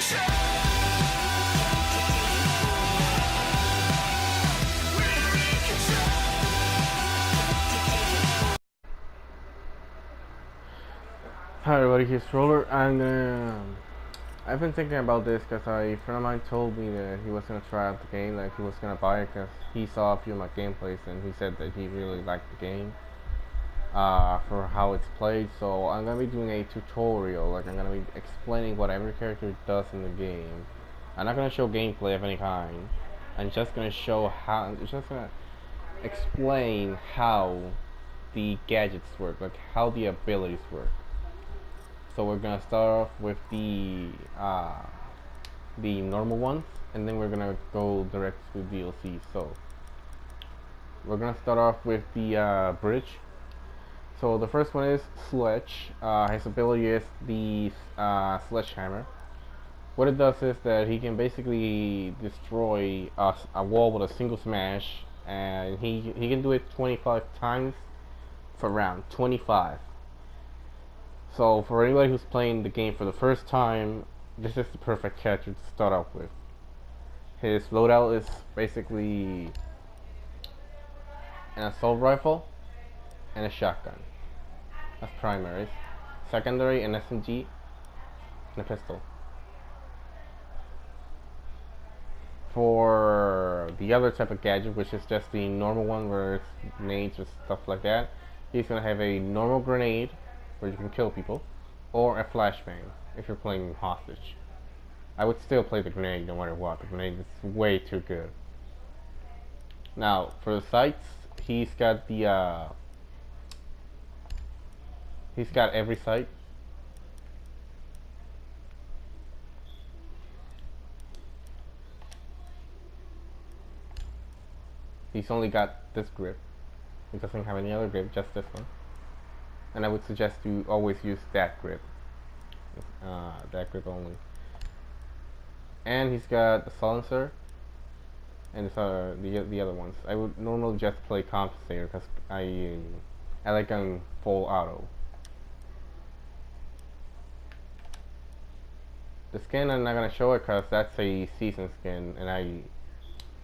Hi everybody, here's Roller, and I've been thinking about this because a friend of mine told me that he was gonna try out the game, like he was gonna buy it because he saw a few of my gameplays and he said that he really liked the game for how it's played. So I'm gonna be doing a tutorial, like I'm gonna be explaining what every character does in the game. I'm not gonna show gameplay of any kind. I'm just gonna show how. I'm just gonna explain how the gadgets work, like how the abilities work. So we're gonna start off with the normal ones, and then we're gonna go direct to DLC. So we're gonna start off with the bridge. So the first one is Sledge. His ability is the sledgehammer. What it does is that he can basically destroy a wall with a single smash, and he can do it 25 times per round. 25. So for anybody who's playing the game for the first time, this is the perfect character to start off with. His loadout is basically an assault rifle and a shotgun. That's primaries. Secondary, an SMG and a pistol. For the other type of gadget, which is just the normal one where it's grenades or stuff like that, he's gonna have a normal grenade where you can kill people, or a flashbang if you're playing hostage. I would still play the grenade no matter what. The grenade is way too good. Now for the sights, he's got every sight. He's only got this grip. He doesn't have any other grip, just this one. And I would suggest you always use that grip. That grip only. And he's got the silencer and the other ones. I would normally just play compensator because I like going full auto. The skin I'm not gonna show it because that's a season skin, and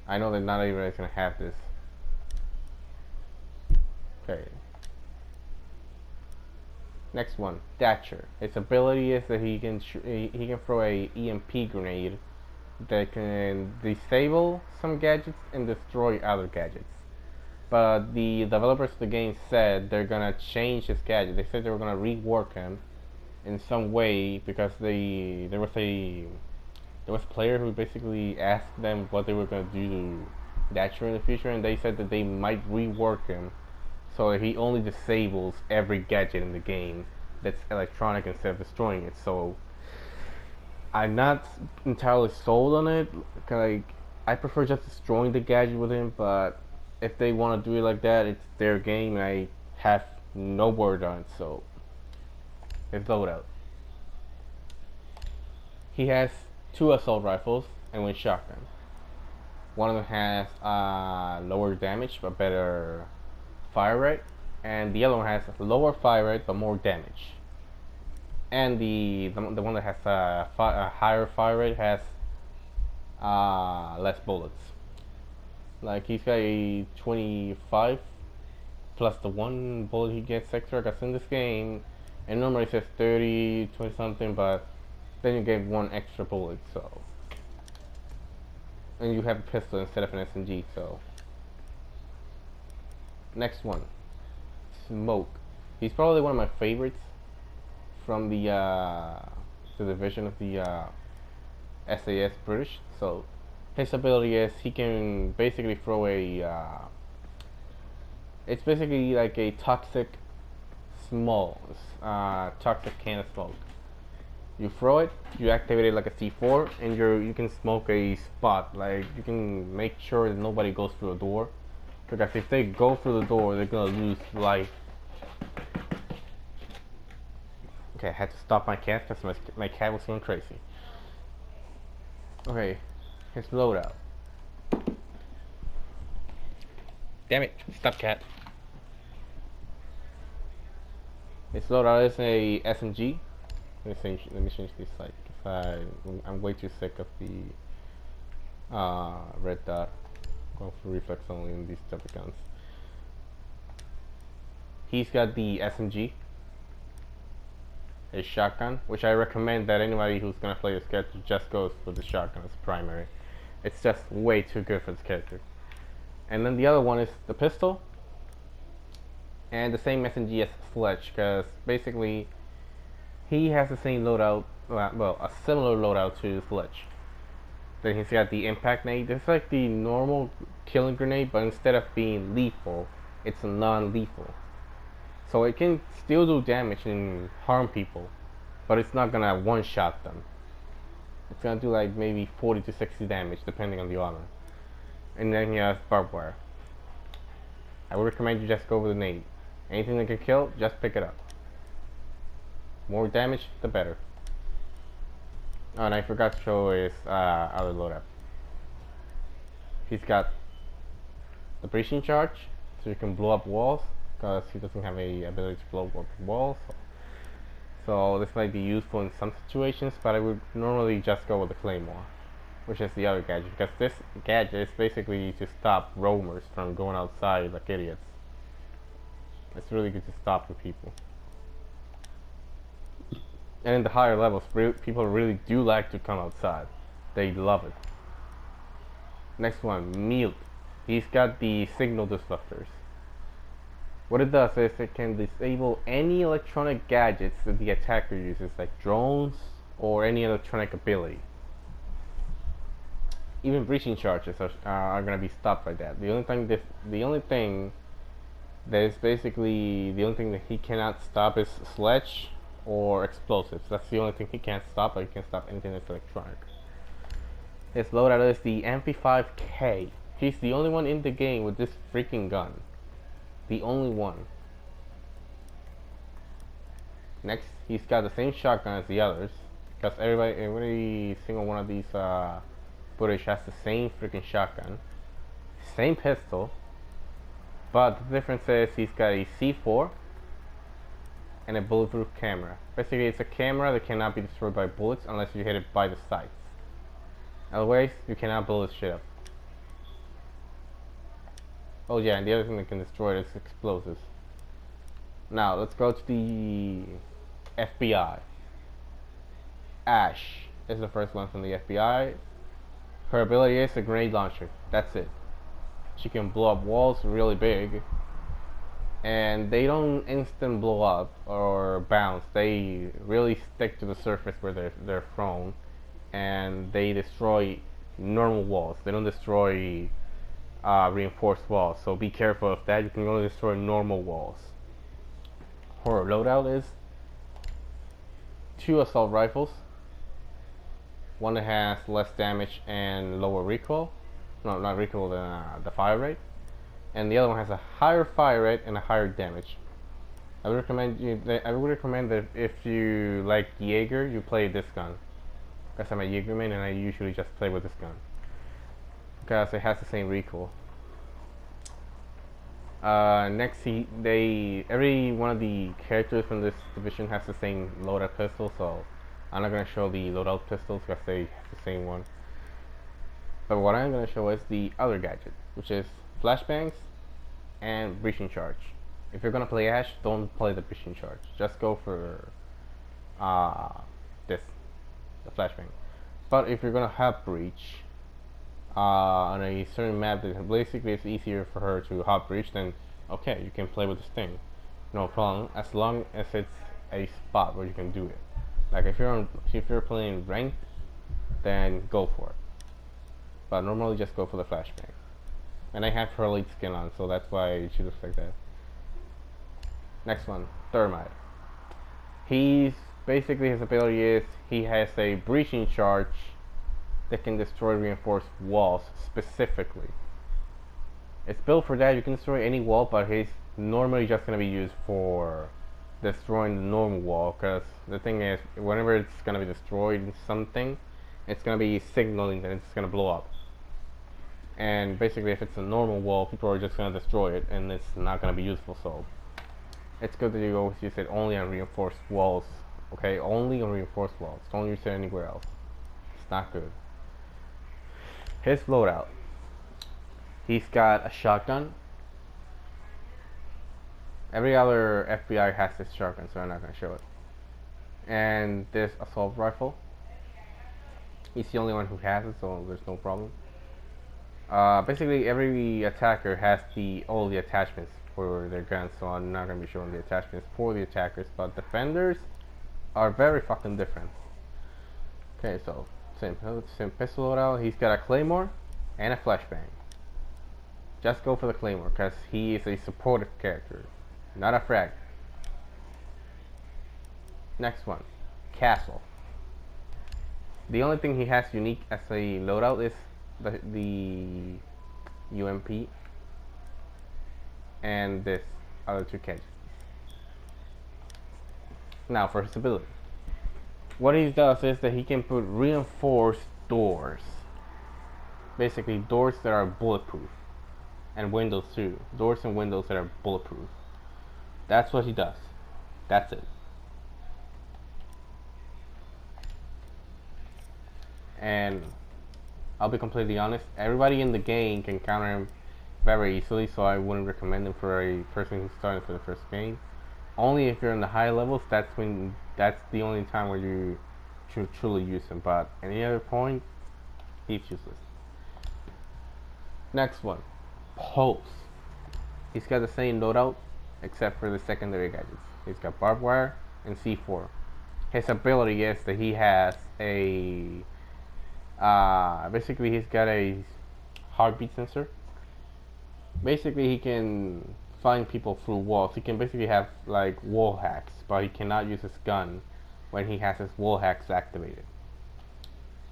I know that not everybody's gonna have this. Okay. Next one, Thatcher. Its ability is that he can throw a EMP grenade that can disable some gadgets and destroy other gadgets. But the developers of the game said they're gonna change his gadget. They said they were gonna rework him in some way because there was a player who basically asked them what they were gonna do to Thatcher in the future, and they said that they might rework him so he only disables every gadget in the game that's electronic instead of destroying it. So I'm not entirely sold on it. Like, I prefer just destroying the gadget with him, but if they want to do it like that, it's their game. I have no word on it. So his loadout. He has 2 assault rifles and 1 shotgun. One of them has lower damage but better fire rate, and the other one has lower fire rate but more damage. And the one that has a higher fire rate has less bullets. Like, he's got a 25 plus the 1 bullet he gets extra. Because in this game, it normally says 30, 20 something, but then you get 1 extra bullet. So, and you have a pistol instead of an SMG. So, next one, Smoke. He's probably one of my favorites from the division of the SAS British. So his ability is he can basically throw it's basically like a toxic toxic can of smoke. You throw it, you activate it like a C4, and you can smoke a spot. Like, you can make sure that nobody goes through a door, because if they go through the door, they're gonna lose life. Okay, I had to stop my cat because my cat was going crazy. Okay, his loadout. Damn it, stop, cat. His loadout is a SMG Let me change this site because I'm way too sick of the red dot. Going for reflex only in these type of guns. He's got the SMG, a shotgun, which I recommend that anybody who's gonna play this character just goes for the shotgun as primary. It's just way too good for this character. And then the other one is the pistol, and the same SMG as Sledge, because basically he has the same loadout, well, a similar loadout to Sledge. Then he's got the impact nade. It's like the normal killing grenade, but instead of being lethal, it's non-lethal. So it can still do damage and harm people, but it's not gonna one-shot them. It's gonna do like maybe 40 to 60 damage depending on the armor. And then he has barbed wire. I would recommend you just go with the nade. Anything that can kill, just pick it up. More damage, the better. Oh, and I forgot to show his other loadout. He's got the breaching charge, so you can blow up walls, because he doesn't have a ability to blow up walls. So this might be useful in some situations, but I would normally just go with the claymore, which is the other gadget, because this gadget is basically to stop roamers from going outside like idiots. It's really good to stop the people. And in the higher levels, people really do like to come outside. They love it. Next one, mute. He's got the signal disruptors. What it does is it can disable any electronic gadgets that the attacker uses, like drones or any electronic ability. Even breaching charges are going to be stopped by that. The only thing that he cannot stop is sledge or explosives. That's the only thing he can't stop, but he can stop anything that's electronic. His loadout is the MP5K. He's the only one in the game with this freaking gun. The only one. Next, he's got the same shotgun as the others, because every single one of these footage has the same freaking shotgun, same pistol, but the difference is he's got a C4 and a bulletproof camera. Basically, it's a camera that cannot be destroyed by bullets unless you hit it by the sights. Otherwise, you cannot blow this shit up. Oh yeah, and the other thing that can destroy it is explosives. Now, let's go to the FBI. Ash is the first one from the FBI. Her ability is a grenade launcher. That's it. She can blow up walls really big. And they don't instant blow up or bounce. They really stick to the surface where they're thrown. And they destroy normal walls. They don't destroy reinforced walls, so be careful of that. You can only destroy normal walls. Her loadout is 2 assault rifles, one that has less damage and lower recoil, no, not recoil, the fire rate, and the other one has a higher fire rate and a higher damage. I would recommend that if you like Jaeger, you play this gun, because I'm a Jaeger main and I usually just play with this gun, because it has the same recoil. Next, every one of the characters from this division has the same loadout pistol, so I'm not going to show the loadout pistols because they have the same one. But what I'm going to show is the other gadget, which is flashbangs and breaching charge. If you're going to play Ash, don't play the breaching charge. Just go for the flashbang. But if you're going to have breach on a certain map that basically it's easier for her to hop breach, then okay, you can play with this thing, no problem, as long as it's a spot where you can do it. Like if you're playing ranked, then go for it. But normally just go for the flashbang. And I have her elite skin on, so that's why she looks like that. Next one, Thermite. His ability is he has a breaching charge that can destroy reinforced walls specifically. It's built for that. You can destroy any wall, but he's normally just going to be used for destroying the normal wall, because the thing is, whenever it's going to be destroyed in something, it's going to be signaling that it's going to blow up. And basically, if it's a normal wall, people are just going to destroy it, and it's not going to be useful. So it's good that you always use it only on reinforced walls Okay, only on reinforced walls. Don't use it anywhere else. It's not good. His loadout. He's got a shotgun. Every other FBI has this shotgun, so I'm not gonna show it. And this assault rifle. He's the only one who has it, so there's no problem. Basically, every attacker has all the attachments for their guns, so I'm not gonna be showing the attachments for the attackers. But defenders are very fucking different. Okay, so same pistol loadout. He's got a claymore and a flashbang. Just go for the claymore, because he is a supportive character, not a frag. Next one, castle. The only thing he has unique as a loadout is the UMP and this other two cages. Now for his ability. What he does is that he can put reinforced doors. Basically doors that are bulletproof. And windows too. Doors and windows that are bulletproof. That's what he does. That's it. And I'll be completely honest, everybody in the game can counter him very easily, so I wouldn't recommend him for a person who's starting for the first game. Only if you're in the high levels, that's the only time where you should truly use him. But at any other point, he's useless. Next one, Pulse. He's got the same loadout, except for the secondary gadgets. He's got barbed wire and C4. His ability is that he has a basically he's got a heartbeat sensor. Basically he can find people through walls. He can basically have like wall hacks, but he cannot use his gun when he has his wall hacks activated.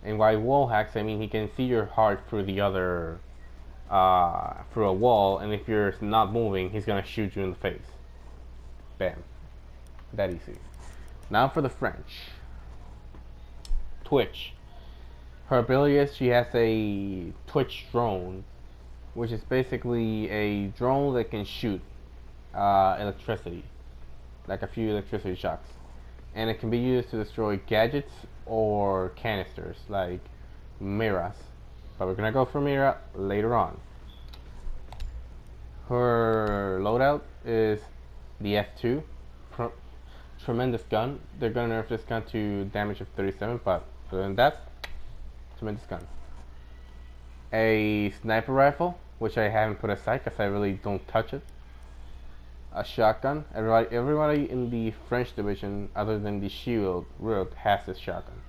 And by wall hacks, I mean he can see your heart through the other through a wall, and if you're not moving, he's gonna shoot you in the face. Bam. That easy. Now for the French. Twitch. Her ability is she has a Twitch drone, which is basically a drone that can shoot electricity, like a few electricity shocks. And it can be used to destroy gadgets or canisters, like mirrors. But we're gonna go for Mira later on. Her loadout is the F2. Tremendous gun. They're gonna nerf this gun to damage of 37, but other than that, tremendous gun. A sniper rifle, which I haven't put aside because I really don't touch it. A shotgun. Everybody in the French division, other than the shield world, has this shotgun.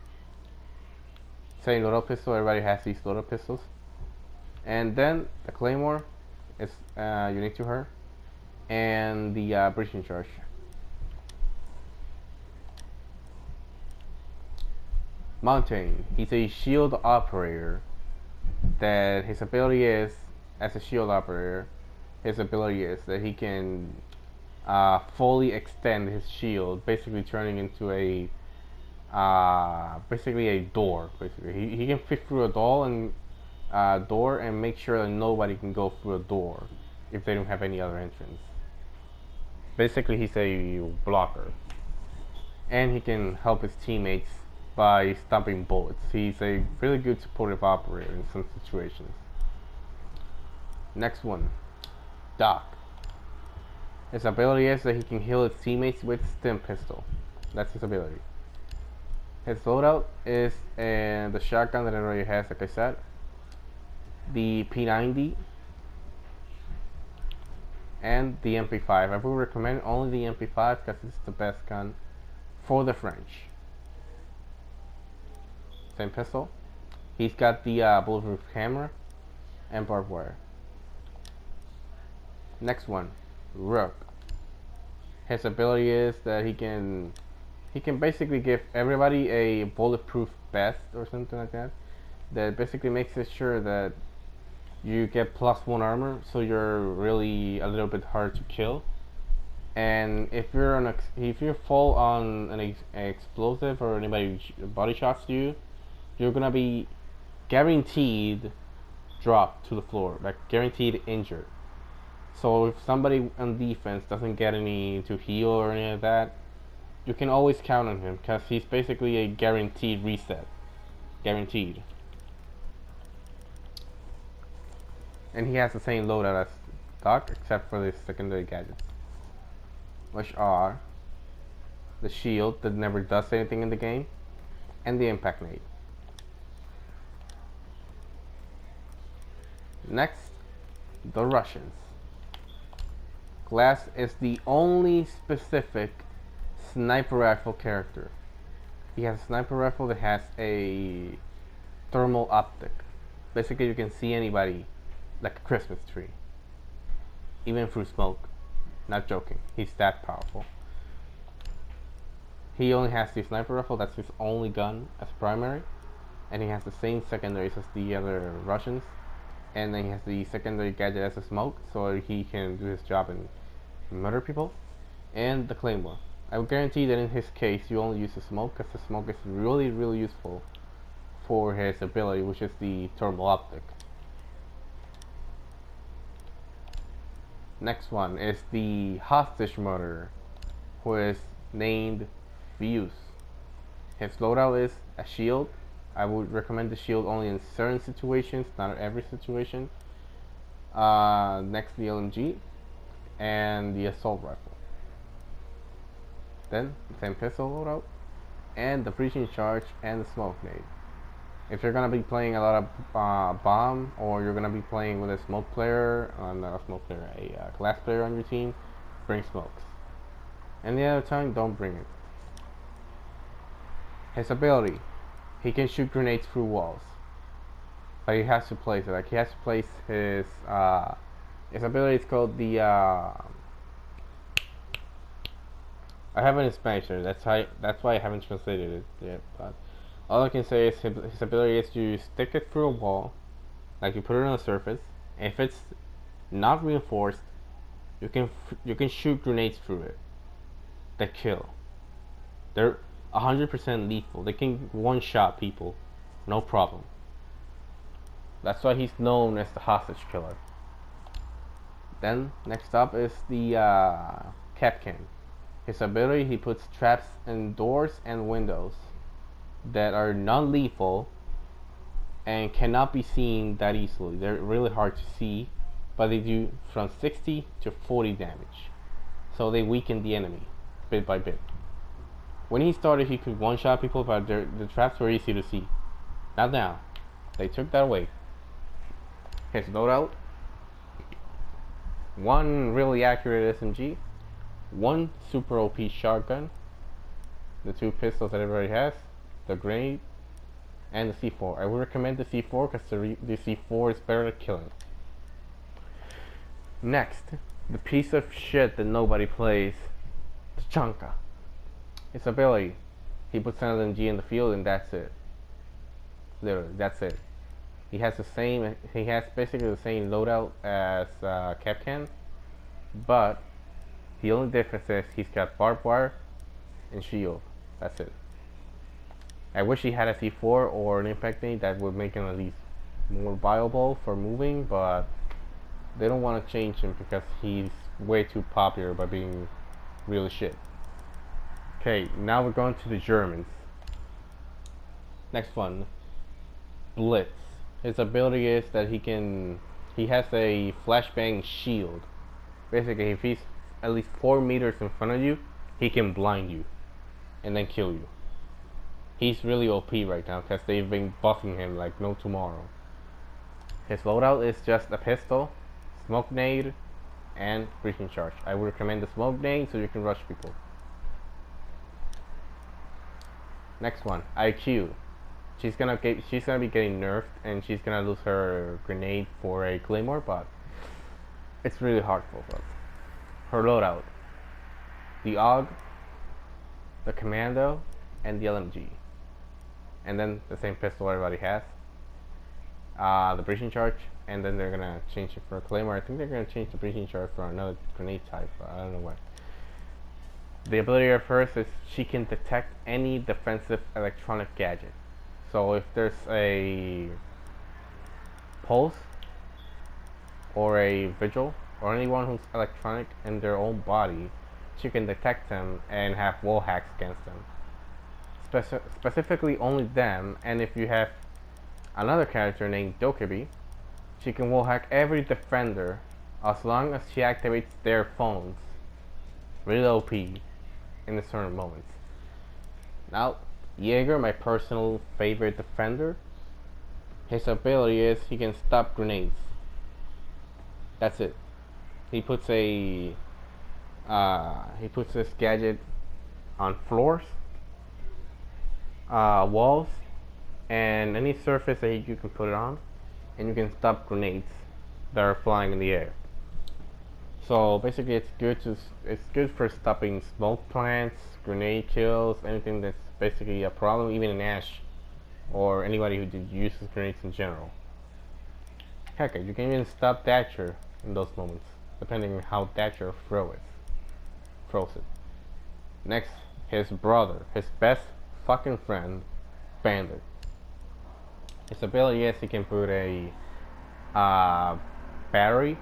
Same loadout pistol. Everybody has these loadout pistols. And then the claymore is unique to her, and the breaching charge. Mountain. He's a shield operator. That his ability is, as a shield operator, his ability is that he can fully extend his shield, basically turning into a basically a door. Basically, he can fit through a door and make sure that nobody can go through a door if they don't have any other entrance. Basically, he's a blocker, and he can help his teammates by stopping bullets. He's a really good supportive operator in some situations. Next one, Doc. His ability is that he can heal his teammates with stim pistol. That's his ability. His loadout is the shotgun that everybody has, like I said. The P90 and the MP5. I would recommend only the MP5 because it's the best gun for the French. Same pistol. He's got the bulletproof camera and barbed wire. Next one, Rook. His ability is that he can basically give everybody a bulletproof vest or something like that. That basically makes it sure that you get +1 armor, so you're really a little bit hard to kill. And if you fall on an explosive or anybody body shots you, you're gonna be guaranteed dropped to the floor, like guaranteed injured. So if somebody on defense doesn't get any to heal or any of that, you can always count on him because he's basically a guaranteed reset. Guaranteed. And he has the same loadout as Doc, except for the secondary gadgets, which are the shield that never does anything in the game, and the impact nade. Next, the Russians. Glass is the only specific sniper rifle character. He has a sniper rifle that has a thermal optic. Basically, you can see anybody like a Christmas tree, even through smoke. Not joking, he's that powerful. He only has the sniper rifle, that's his only gun as primary, and he has the same secondaries as the other Russians, and then he has the secondary gadget as a smoke, so he can do his job and murder people, and the claymore. I would guarantee that in his case you only use the smoke, because the smoke is really useful for his ability, which is the thermal optic. Next one is the hostage murderer, who is named Fuse. His loadout is a shield. I would recommend the shield only in certain situations, not every situation. Next, the LMG and the assault rifle. Then the same pistol loadout and the breaching charge and the smoke nade. If you're gonna be playing a lot of bomb, or you're gonna be playing with a smoke player, not a smoke player, a glass player on your team, bring smokes. Any other time, don't bring it. His ability, he can shoot grenades through walls, but he has to place it. Like, he has to place his ability is called the I have it in Spanish there. That's why I haven't translated it yet. But all I can say is his ability is to stick it through a wall, like you put it on a surface. And if it's not reinforced, you can shoot grenades through it that kill. They're 100% lethal. They can one-shot people, no problem. That's why he's known as the hostage killer. Then next up is the Kapkan. His ability, he puts traps in doors and windows that are non-lethal and cannot be seen that easily. They're really hard to see, but they do from 60 to 40 damage. So they weaken the enemy bit by bit. When he started, he could one-shot people, but the traps were easy to see. Not now. They took that away. His loadout: one really accurate SMG, one super OP shotgun, the two pistols that everybody has, the grenade, and the C4. I would recommend the C4 because the C4 is better at killing. Next, the piece of shit that nobody plays, Tachanka. His ability, he puts an LMG in the field and that's it. Literally, that's it. He has basically the same loadout as Kapkan, but the only difference is he's got barbed wire and shield. That's it. I wish he had a C4 or an impact nade that would make him at least more viable for moving, but they don't want to change him because he's way too popular by being really shit. Okay, now we're going to the Germans. Next one, Blitz. His ability is that he has a flashbang shield. Basically, if he's at least 4 meters in front of you, he can blind you and then kill you. He's really OP right now because they've been buffing him like no tomorrow. His loadout is just a pistol, smoke nade, and breaching charge. I would recommend the smoke nade so you can rush people. Next one, IQ. She's gonna be getting nerfed, and she's gonna lose her grenade for a claymore, but it's really hard for her. Her loadout: the AUG, the commando, and the LMG, and then the same pistol everybody has. The breaching charge, and then they're gonna change it for a claymore. I think they're gonna change the breaching charge for another grenade type, but I don't know what. The ability of hers is she can detect any defensive electronic gadget. So if there's a pulse or a vigil or anyone who's electronic in their own body, she can detect them and have wall hacks against them. Specifically only them, and if you have another character named Dokkaebi, she can wall hack every defender as long as she activates their phones. Really OP in certain moments. Now, Jaeger, my personal favorite defender, his ability is he can stop grenades. That's it. He puts this gadget on floors, walls, and any surface that you can put it on, and you can stop grenades that are flying in the air. So basically, it's good for stopping smoke plants, grenade kills, anything that's basically a problem, even in Ash or anybody who uses grenades in general. Heck, you can even stop Thatcher in those moments, depending on how Thatcher throws it. Next, his brother, his best fucking friend, Bandit. His ability is he can put a battery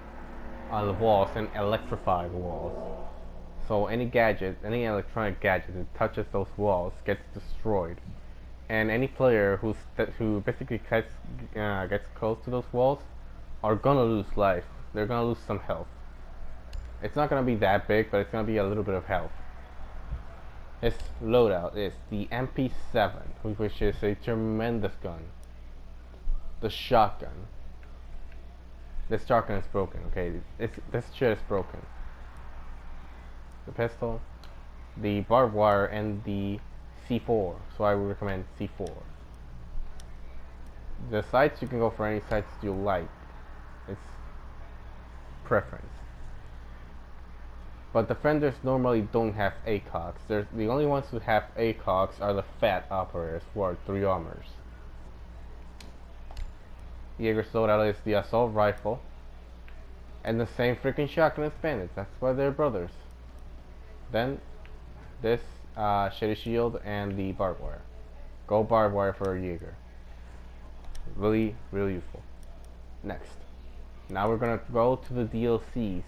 on the walls and electrify the walls. So any electronic gadget that touches those walls gets destroyed. And any player who basically gets close to those walls are gonna lose life. They're gonna lose some health. It's not gonna be that big, but it's gonna be a little bit of health. His loadout is the MP7, which is a tremendous gun. The shotgun. This shotgun is broken, okay? This shit is broken. The pistol, the barbed wire, and the C4. So I would recommend C4. The sights, you can go for any sights you like. It's preference. But defenders normally don't have ACOGs. The only ones who have ACOGs are the fat operators who are 3 armors. Jaeger's loadout is the assault rifle and the same freaking shotgun as Bandits. That's why they're brothers. Then this shitty shield and the barbed wire. Go barbed wire for Jaeger. Really, really useful. Next, now we're gonna go to the DLCs.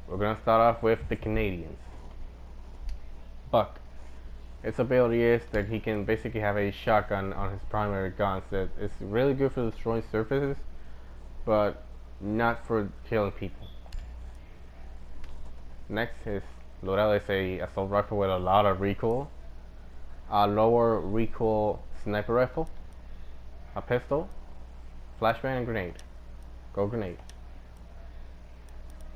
We're gonna start off with the Canadians. Buck. Its ability is that he can basically have a shotgun on his primary guns that is really good for destroying surfaces, but not for killing people. Next, his loadout is a assault rifle with a lot of recoil, a lower recoil sniper rifle, a pistol, flashbang, and grenade. Go grenade.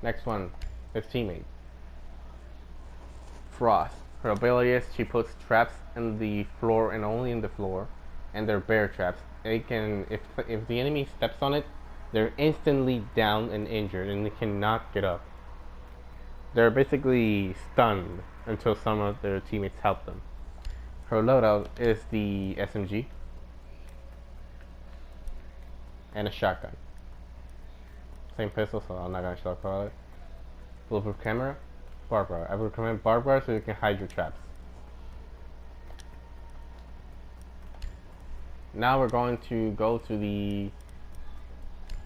Next one, his teammate, Frost. Her ability is she puts traps in the floor and only in the floor, and they're bear traps. They can, if the enemy steps on it, they're instantly down and injured, and they cannot get up. They're basically stunned until some of their teammates help them. Her loadout is the SMG and a shotgun. Same pistol, so I'm not gonna talk about it. Bulletproof camera, barbed wire. I would recommend barbed wire so you can hide your traps. Now we're going to go to the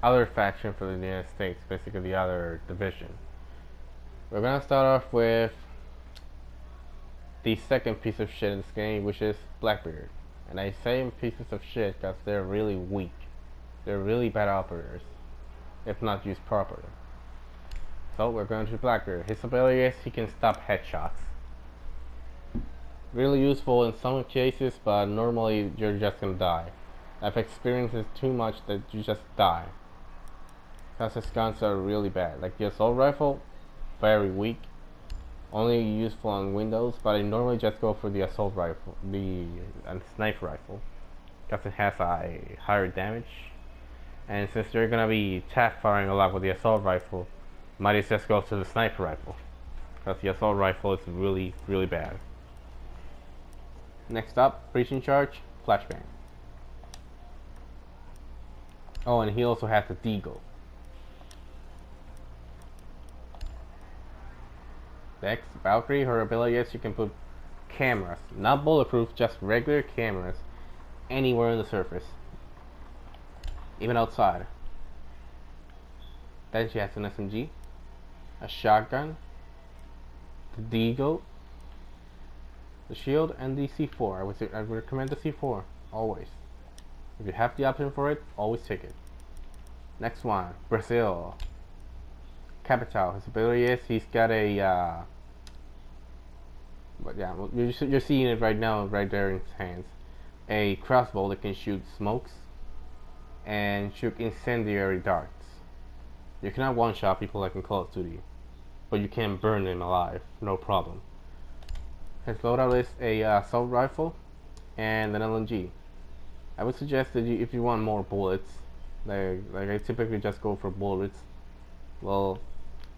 other faction for the United States, basically the other division. We're gonna start off with the second piece of shit in this game, which is Blackbeard. And I say pieces of shit because they're really weak. They're really bad operators, if not used properly. So we're going to Blackbeard. His ability is he can stop headshots. Really useful in some cases, but normally you're just gonna die. I've experienced it too much that you just die, because his guns are really bad. Like the assault rifle, very weak, only useful on windows, but I normally just go for the assault rifle, the sniper rifle, because it has a higher damage. And since you're gonna be tap firing a lot with the assault rifle, might just go to the sniper rifle, because the assault rifle is really, really bad. Next up, breaching charge, flashbang. Oh, and he also has the deagle. Next, Valkyrie, her ability is you can put cameras, not bulletproof, just regular cameras, anywhere on the surface, even outside. Then she has an SMG, a shotgun, the Deagle, the shield, and the C4. I would recommend the C4 always. If you have the option for it, always take it. Next one, Brazil. Capital. His ability is he's got a but yeah, well, you're seeing it right now, right there in his hands. A crossbow that can shoot smokes and shoot incendiary darts. You cannot one-shot people like in Call of Duty, but you can burn them alive, no problem. His loadout is a assault rifle and an LMG. I would suggest that if you want more bullets, like I typically just go for bullets, well,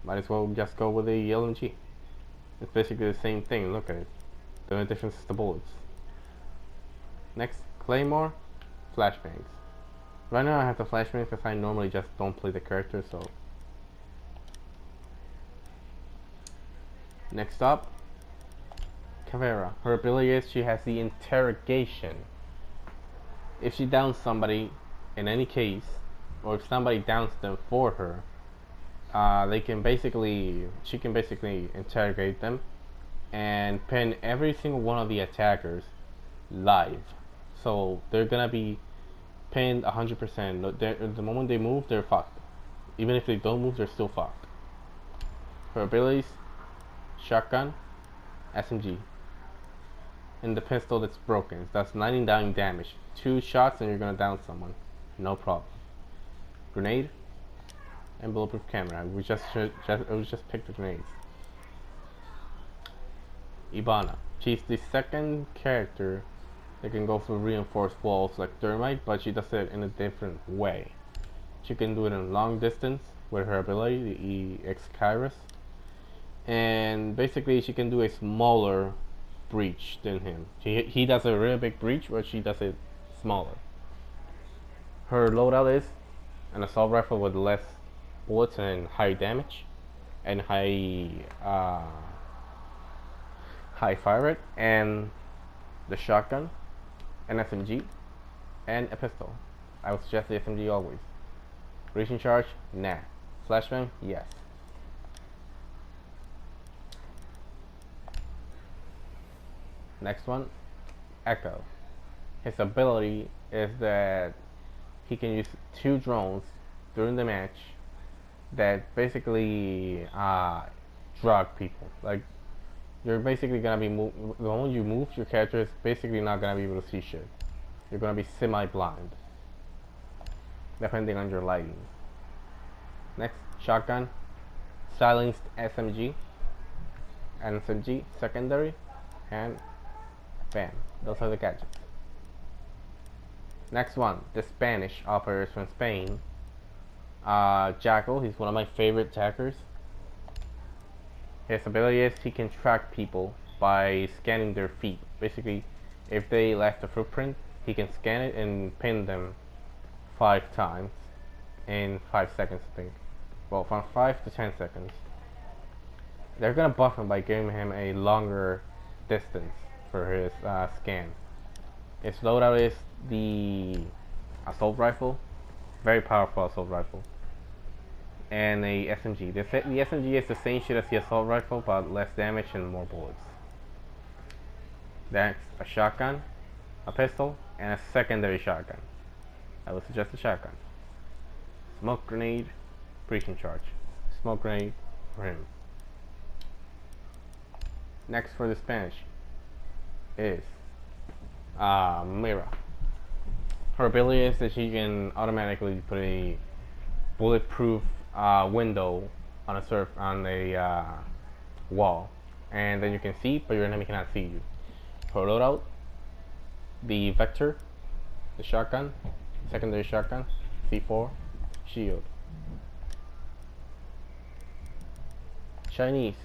might as well just go with the LMG. It's basically the same thing, look at it. The only difference is the bullets. Next, Claymore, flashbangs. Right now I have the flashbangs because I normally just don't play the character, so. Next up, Caveira. Her ability is she has the interrogation. If she downs somebody, in any case, or if somebody downs them for her, she can basically interrogate them and pin every single one of the attackers live. So they're gonna be pinned 100%. The moment they move, they're fucked. Even if they don't move, they're still fucked. Her abilities: shotgun, SMG, and the pistol that's broken. That's 99 damage. 2 shots and you're gonna down someone. No problem. Grenade and bulletproof camera. We just picked the grenades. Ibana. She's the second character that can go for reinforced walls like Thermite, but she does it in a different way. She can do it in long distance with her ability, the EX Kairos, and basically she can do a smaller breach than him. He does a really big breach, but she does it smaller. Her loadout is an assault rifle with less bullets and high damage and high fire rate, and the shotgun, an SMG, and a pistol. I would suggest the SMG always. Breaching charge, nah. Flashbang, yes. Next one, Echo. His ability is that he can use 2 drones during the match that basically drug people. Like, you're basically gonna be the moment you move, your character is basically not gonna be able to see shit. You're gonna be semi-blind, depending on your lighting. Next, shotgun, silenced SMG, secondary, and bam. Those are the gadgets. Next one, the Spanish operator from Spain. Jackal, he's one of my favorite attackers. His ability is he can track people by scanning their feet. Basically, if they left a footprint, he can scan it and pin them 5 times in 5 seconds, I think. Well, from 5 to 10 seconds. They're gonna buff him by giving him a longer distance for his scan. His loadout is the assault rifle, very powerful assault rifle, and a SMG. The SMG is the same shit as the assault rifle, but less damage and more bullets. That's a shotgun, a pistol, and a secondary shotgun. I would suggest a shotgun. Smoke grenade, breaching charge. Smoke grenade for him. Next for the Spanish is Mira. Her ability is that she can automatically put a bulletproof window on a wall, and then you can see, but your enemy cannot see you. Her loadout: the Vector, the shotgun, secondary shotgun, C4, shield. Chinese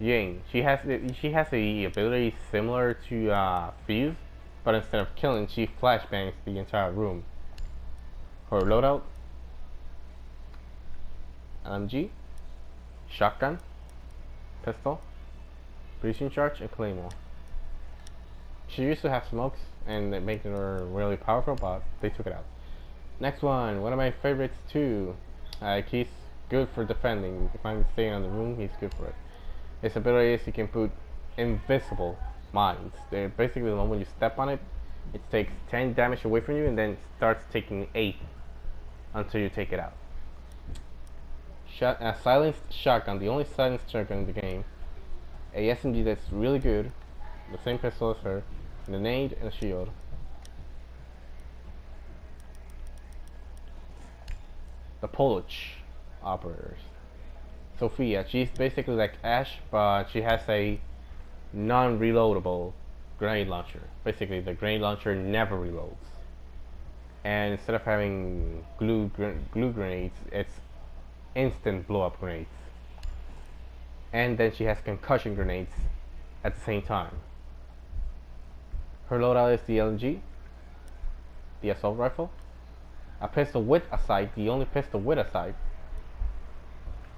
Ying. She has the ability similar to Fuse, but instead of killing, she flashbangs the entire room. Her loadout: LMG, shotgun, pistol, breaching charge, and claymore. She used to have smokes and it made her really powerful, but they took it out. Next one of my favorites too. He's good for defending. If I'm staying on the room, he's good for it. His ability is he can put invisible mines. They're basically the moment you step on it, it takes 10 damage away from you and then starts taking 8 until you take it out. Silenced shotgun, the only silenced shotgun in the game. A SMG that's really good, the same pistol as her, and a nade and a shield. The Polish operators. Sophia, she's basically like Ash, but she has a non-reloadable grenade launcher. Basically, the grenade launcher never reloads. And instead of having glue grenades, it's instant blow-up grenades. And then she has concussion grenades at the same time. Her loadout is the LMG, the assault rifle, a pistol with a sight, the only pistol with a sight,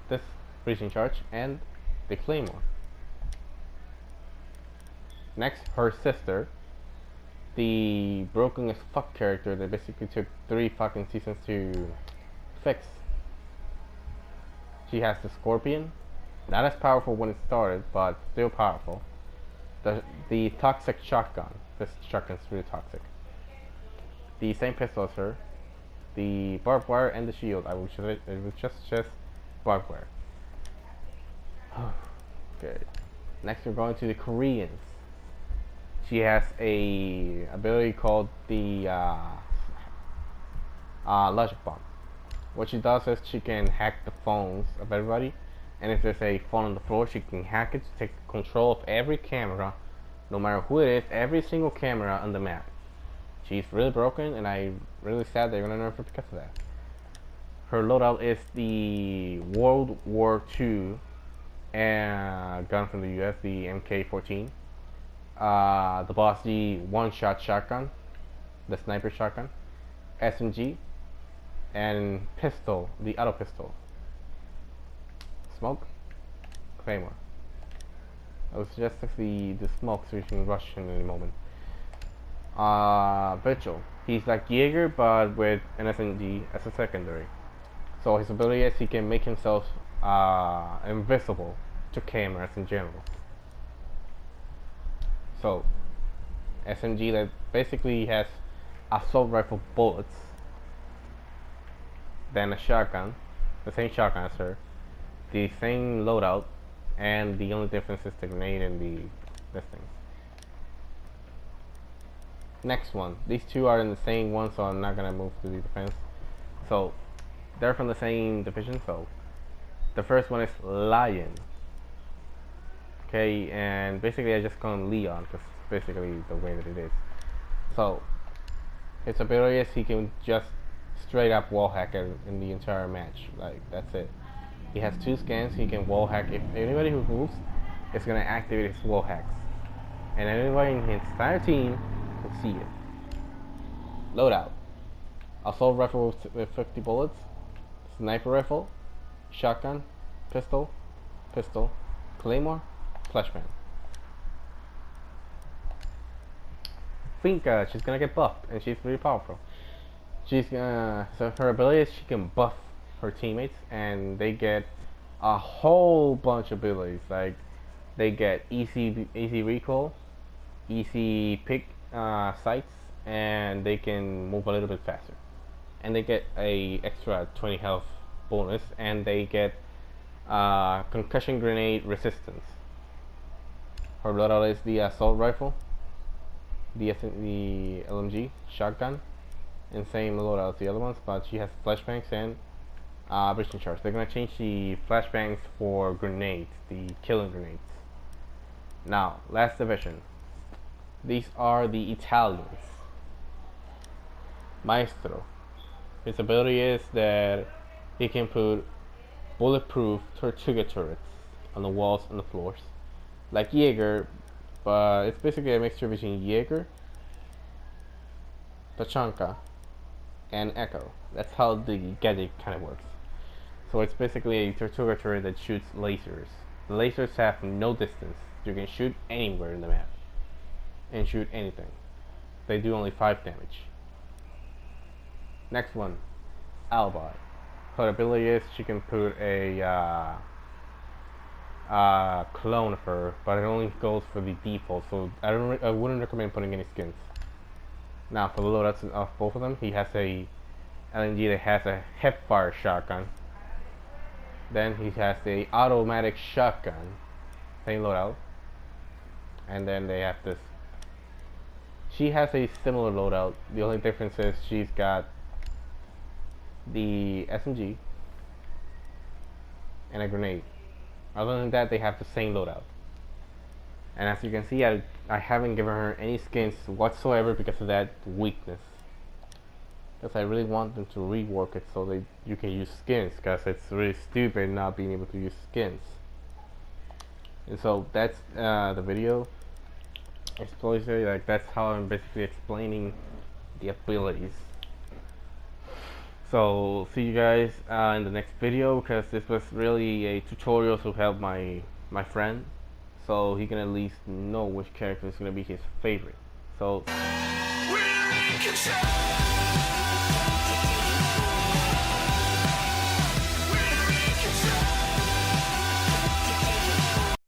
this breaching charge, and the claymore. Next, her sister, the broken as fuck character that basically took 3 fucking seasons to fix. She has the Scorpion, not as powerful when it started, but still powerful. The toxic shotgun. This shotgun's really toxic. The same pistol as her. The barbed wire and the shield. It was just barbed wire. Okay. Next, we're going to the Koreans. She has a ability called the logic bomb. What she does is she can hack the phones of everybody, and if there's a phone on the floor, she can hack it to take control of every camera, no matter who it is, every single camera on the map. She's really broken, and I'm really sad they're gonna nerf her because of that. Her loadout is the World War II gun from the US, the MK14. The Boss D one-shot shotgun, the sniper shotgun, SMG, and pistol, the auto pistol. Smoke, claymore. It was just the smoke so you can rush in any moment. Vigil. He's like Jaeger but with an SMG as a secondary. So his ability is he can make himself invisible to cameras in general. So SMG that basically has assault rifle bullets, then a shotgun, the same shotgun as her, the same loadout, and the only difference is the grenade and this thing. Next one. These two are in the same one, so I'm not gonna move to the defense. So they're from the same division. So the first one is Lion. Okay, and basically I just call him Leon because basically the way that it is. So his ability is he can just straight up wall hack in the entire match. Like that's it. He has 2 scans. He can wall hack. If anybody who moves, it's gonna activate his wall hacks, and anybody in his entire team will see it. Loadout: assault rifle with 50 bullets, sniper rifle, shotgun, pistol, claymore, flashbang. Finka, she's gonna get buffed, and she's pretty powerful. She's so her ability is she can buff her teammates, and they get a whole bunch of abilities. Like they get easy recall, easy pick sights, and they can move a little bit faster. And they get a extra 20 health bonus, and they get concussion grenade resistance. Her loadout is the assault rifle, the LMG, shotgun, and same loadout as the other ones, but she has flashbangs and breaching charge. They're gonna change the flashbangs for grenades, the killing grenades. Now, last division. These are the Italians. Maestro. His ability is that he can put bulletproof Tortuga turrets on the walls and the floors, like Jaeger, but it's basically a mixture between Jaeger, Tachanka, and Echo. That's how the gadget kind of works. So it's basically a Tortuga turret that shoots lasers. The lasers have no distance. You can shoot anywhere in the map and shoot anything. They do only 5 damage. Next one, Albot. her ability is she can put a clone of her, but it only goes for the default. So I wouldn't recommend putting any skins. Now for the loadouts of both of them, he has a LNG that has a hipfire shotgun. Then he has the automatic shotgun, same loadout. And then they have this. She has a similar loadout. The only difference is she's got the SMG and a grenade. Other than that, they have the same loadout. And as you can see, I haven't given her any skins whatsoever because of that weakness. Because I really want them to rework it so that you can use skins, because it's really stupid not being able to use skins. And so that's the video. Like that's how I'm basically explaining the abilities. So see you guys in the next video, because this was really a tutorial to help my friend, so he can at least know which character is going to be his favorite. So we're in control.